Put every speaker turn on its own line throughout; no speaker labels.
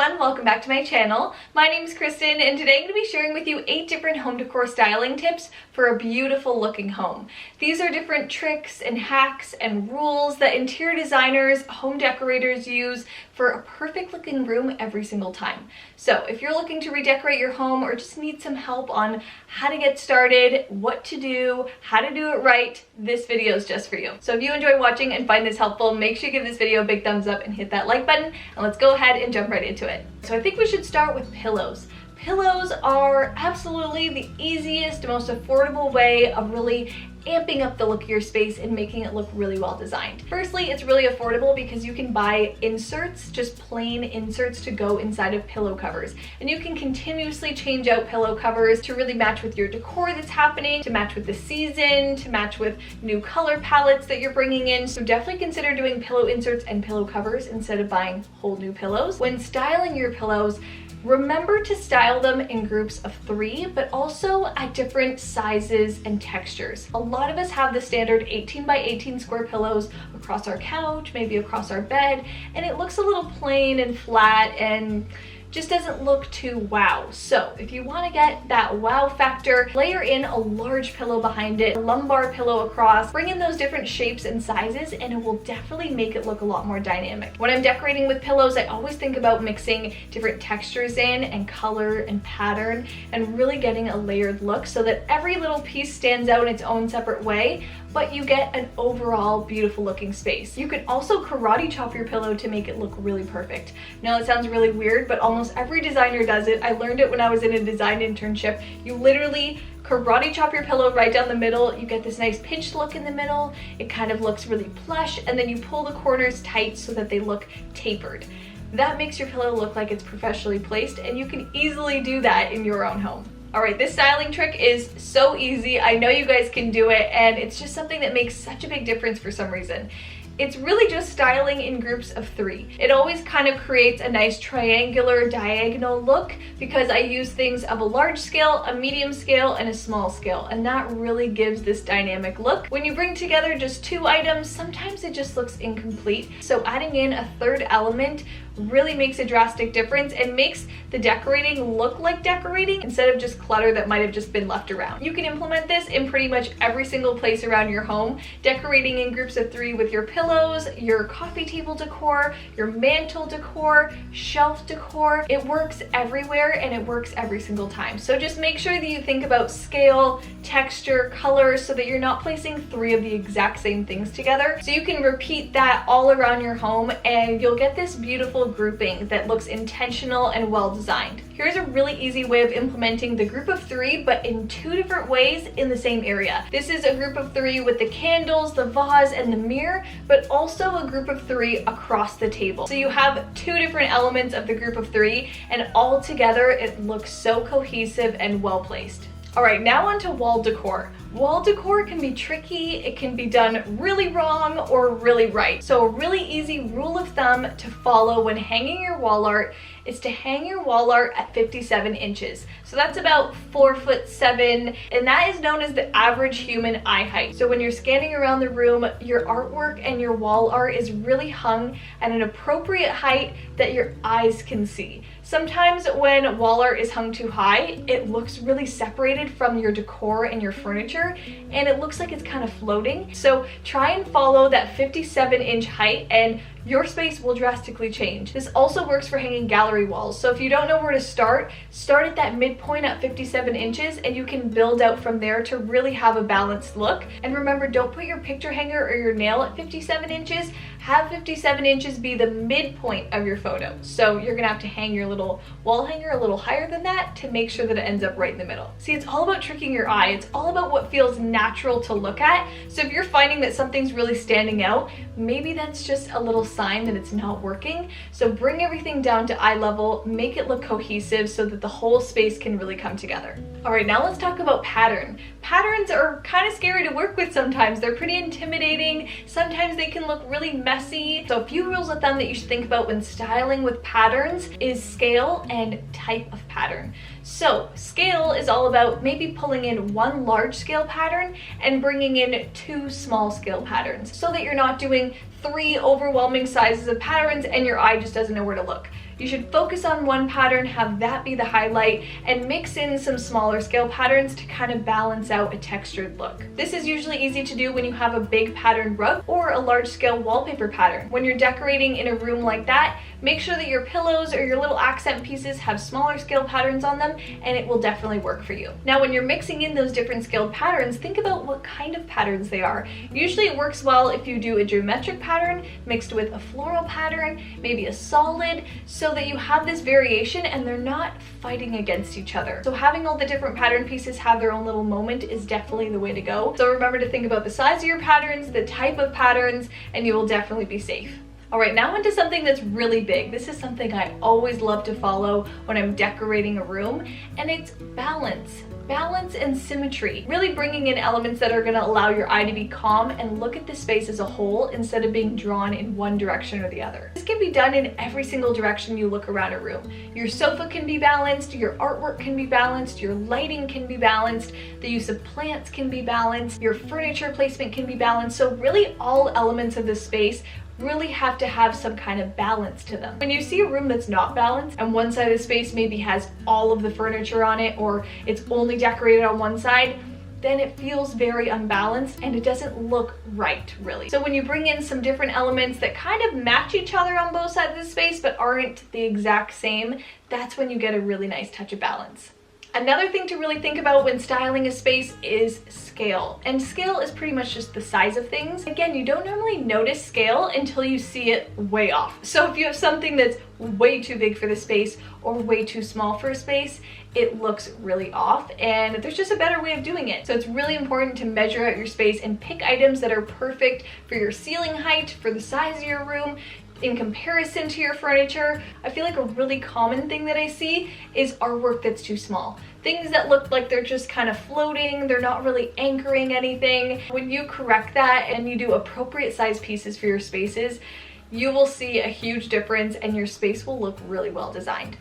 everyone, welcome back to my channel. My name is Kristen and today I'm going to be sharing with you 8 different home decor styling tips for a beautiful looking home. These are different tricks and hacks and rules that interior designers, home decorators use for a perfect looking room every single time. So if you're looking to redecorate your home or just need some help on how to get started, what to do, how to do it right, this video is just for you. So if you enjoy watching and find this helpful, make sure you give this video a big thumbs up and hit that like button, and let's go ahead and jump right into it. So I think we should start with pillows. Pillows are absolutely the easiest, most affordable way of really amping up the look of your space and making it look really well designed. Firstly, it's really affordable because you can buy inserts, just plain inserts to go inside of pillow covers. And you can continuously change out pillow covers to really match with your decor that's happening, to match with the season, to match with new color palettes that you're bringing in. So definitely consider doing pillow inserts and pillow covers instead of buying whole new pillows. When styling your pillows, remember to style them in groups of 3, but also at different sizes and textures. A lot of us have the standard 18 by 18 square pillows across our couch, maybe across our bed, and it looks a little plain and flat and just doesn't look too wow. So if you want to get that wow factor, layer in a large pillow behind it, a lumbar pillow across, bring in those different shapes and sizes, and it will definitely make it look a lot more dynamic. When I'm decorating with pillows, I always think about mixing different textures in and color and pattern and really getting a layered look so that every little piece stands out in its own separate way, but you get an overall beautiful looking space. You can also karate chop your pillow to make it look really perfect. Now it sounds really weird, but almost every designer does it. I learned it when I was in a design internship. You literally karate chop your pillow right down the middle. You get this nice pinched look in the middle. It kind of looks really plush, and then you pull the corners tight so that they look tapered. That makes your pillow look like it's professionally placed, and you can easily do that in your own home. All right, this styling trick is so easy. I know you guys can do it, and it's just something that makes such a big difference for some reason. It's really just styling in groups of 3. It always kind of creates a nice triangular diagonal look because I use things of a large scale, a medium scale, and a small scale, and that really gives this dynamic look. When you bring together just 2 items, sometimes it just looks incomplete. So adding in a 3rd element really makes a drastic difference and makes the decorating look like decorating instead of just clutter that might have just been left around. You can implement this in pretty much every single place around your home, decorating in groups of 3 with your pillows, your coffee table decor, your mantle decor, shelf decor. It works everywhere and it works every single time. So just make sure that you think about scale, texture, color, so that you're not placing 3 of the exact same things together. So you can repeat that all around your home and you'll get this beautiful grouping that looks intentional and well designed. Here's a really easy way of implementing the group of 3, but in 2 different ways in the same area. This is a group of 3 with the candles, the vase, and the mirror, but also a group of 3 across the table. So you have 2 different elements of the group of 3, and all together it looks so cohesive and well placed. All right, now onto wall decor. Wall decor can be tricky, it can be done really wrong or really right. So a really easy rule of thumb to follow when hanging your wall art is to hang your wall art at 57 inches. So that's about 4'7", and that is known as the average human eye height. So when you're scanning around the room, your artwork and your wall art is really hung at an appropriate height that your eyes can see. Sometimes when wall art is hung too high, it looks really separated from your decor and your furniture, and it looks like it's kind of floating. So try and follow that 57-inch height and your space will drastically change. This also works for hanging gallery walls. So if you don't know where to start at that midpoint at 57 inches and you can build out from there to really have a balanced look. And remember, don't put your picture hanger or your nail at 57 inches. Have 57 inches be the midpoint of your photo. So you're gonna have to hang your little wall hanger a little higher than that to make sure that it ends up right in the middle. See, it's all about tricking your eye. It's all about what feels natural to look at. So if you're finding that something's really standing out, maybe that's just a little sign that it's not working. So bring everything down to eye level, make it look cohesive so that the whole space can really come together. All right, now let's talk about pattern. Patterns are kind of scary to work with sometimes. They're pretty intimidating. Sometimes they can look really messy. So a few rules of thumb that you should think about when styling with patterns is scale and type of pattern. So scale is all about maybe pulling in 1 large scale pattern and bringing in 2 small scale patterns so that you're not doing 3 overwhelming sizes of patterns and your eye just doesn't know where to look. You should focus on one pattern, have that be the highlight, and mix in some smaller scale patterns to kind of balance out a textured look. This is usually easy to do when you have a big patterned rug or a large scale wallpaper pattern. When you're decorating in a room like that, make sure that your pillows or your little accent pieces have smaller scale patterns on them, and it will definitely work for you. Now, when you're mixing in those different scaled patterns, think about what kind of patterns they are. Usually it works well if you do a geometric pattern mixed with a floral pattern, maybe a solid, so that you have this variation and they're not fighting against each other. So having all the different pattern pieces have their own little moment is definitely the way to go. So remember to think about the size of your patterns, the type of patterns, and you will definitely be safe. All right, now into something that's really big. This is something I always love to follow when I'm decorating a room, and it's balance. Balance and symmetry. Really bringing in elements that are going to allow your eye to be calm and look at the space as a whole instead of being drawn in one direction or the other. This can be done in every single direction you look around a room. Your sofa can be balanced, your artwork can be balanced, your lighting can be balanced, the use of plants can be balanced, your furniture placement can be balanced. So really all elements of the space really have to have some kind of balance to them. When you see a room that's not balanced and one side of the space maybe has all of the furniture on it, or it's only decorated on one side, then it feels very unbalanced and it doesn't look right, really. So when you bring in some different elements that kind of match each other on both sides of the space but aren't the exact same, that's when you get a really nice touch of balance. Another thing to really think about when styling a space is scale. And scale is pretty much just the size of things. Again, you don't normally notice scale until you see it way off. So if you have something that's way too big for the space or way too small for a space, it looks really off, and there's just a better way of doing it. So it's really important to measure out your space and pick items that are perfect for your ceiling height, for the size of your room, in comparison to your furniture. I feel like a really common thing that I see is artwork that's too small. Things that look like they're just kind of floating, they're not really anchoring anything. When you correct that and you do appropriate size pieces for your spaces, you will see a huge difference and your space will look really well designed.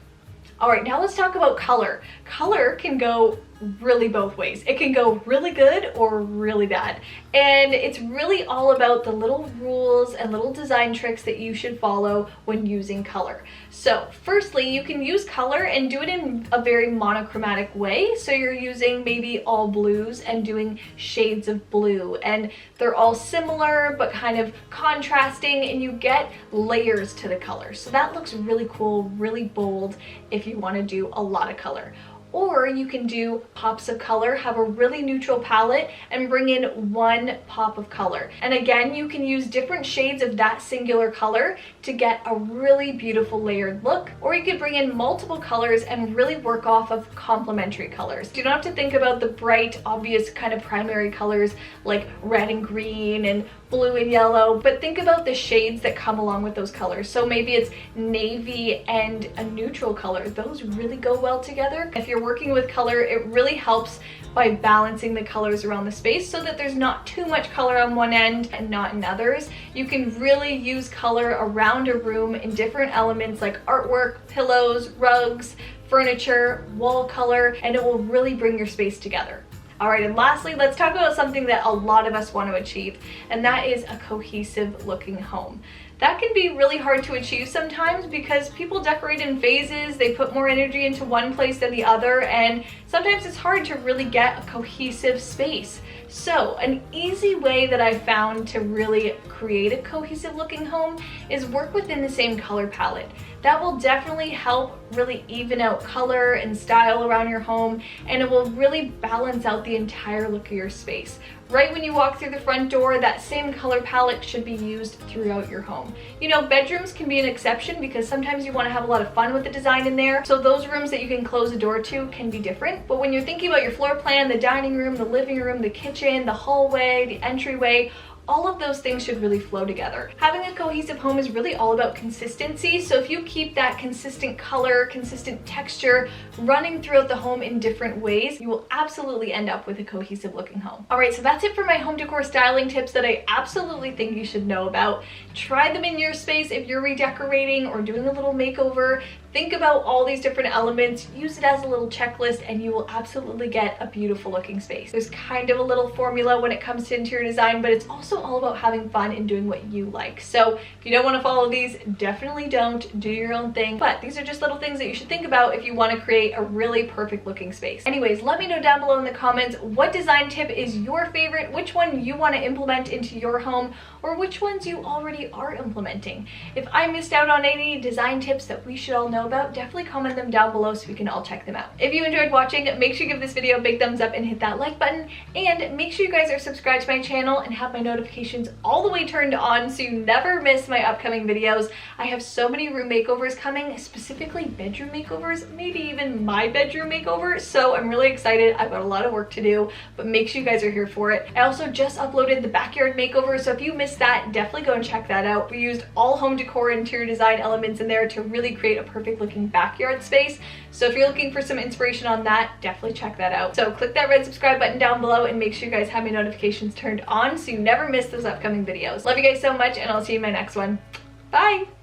All right, now let's talk about color. Color can go really both ways. It can go really good or really bad. And it's really all about the little rules and little design tricks that you should follow when using color. So firstly, you can use color and do it in a very monochromatic way. So you're using maybe all blues and doing shades of blue, and they're all similar but kind of contrasting, and you get layers to the color. So that looks really cool, really bold if you want to do a lot of color. Or you can do pops of color, have a really neutral palette and bring in one pop of color. And again, you can use different shades of that singular color to get a really beautiful layered look. Or you could bring in multiple colors and really work off of complementary colors. You don't have to think about the bright, obvious kind of primary colors like red and green and blue and yellow, but think about the shades that come along with those colors. So maybe it's navy and a neutral color. Those really go well together. If you're working with color, it really helps by balancing the colors around the space so that there's not too much color on one end and not in others. You can really use color around a room in different elements like artwork, pillows, rugs, furniture, wall color, and it will really bring your space together. All right, and lastly, let's talk about something that a lot of us want to achieve, and that is a cohesive looking home. That can be really hard to achieve sometimes because people decorate in phases, they put more energy into one place than the other, and sometimes it's hard to really get a cohesive space. So an easy way that I found to really create a cohesive looking home is work within the same color palette. That will definitely help really even out color and style around your home, and it will really balance out the entire look of your space. Right when you walk through the front door, that same color palette should be used throughout your home. You know, bedrooms can be an exception because sometimes you want to have a lot of fun with the design in there. So those rooms that you can close the door to can be different. But when you're thinking about your floor plan, the dining room, the living room, the kitchen, the hallway, the entryway, all of those things should really flow together. Having a cohesive home is really all about consistency. So if you keep that consistent color, consistent texture running throughout the home in different ways, you will absolutely end up with a cohesive looking home. All right, so that's it for my home decor styling tips that I absolutely think you should know about. Try them in your space if you're redecorating or doing a little makeover. Think about all these different elements, use it as a little checklist, and you will absolutely get a beautiful looking space. There's kind of a little formula when it comes to interior design, but it's also all about having fun and doing what you like. So if you don't want to follow these, definitely don't. Do your own thing. But these are just little things that you should think about if you want to create a really perfect looking space. Anyways, let me know down below in the comments what design tip is your favorite, which one you want to implement into your home, or which ones you already are implementing. If I missed out on any design tips that we should all know about, definitely comment them down below so we can all check them out. If you enjoyed watching, make sure you give this video a big thumbs up and hit that like button, and make sure you guys are subscribed to my channel and have my notifications all the way turned on so you never miss my upcoming videos. I have so many room makeovers coming, specifically bedroom makeovers, maybe even my bedroom makeover, so I'm really excited. I've got a lot of work to do, but make sure you guys are here for it. I also just uploaded the backyard makeover, so if you missed that, definitely go and check that out. We used all home decor interior design elements in there to really create a perfect looking backyard space. So if you're looking for some inspiration on that, definitely check that out. So click that red subscribe button down below and make sure you guys have my notifications turned on so you never miss those upcoming videos. Love you guys so much, and I'll see you in my next one. Bye!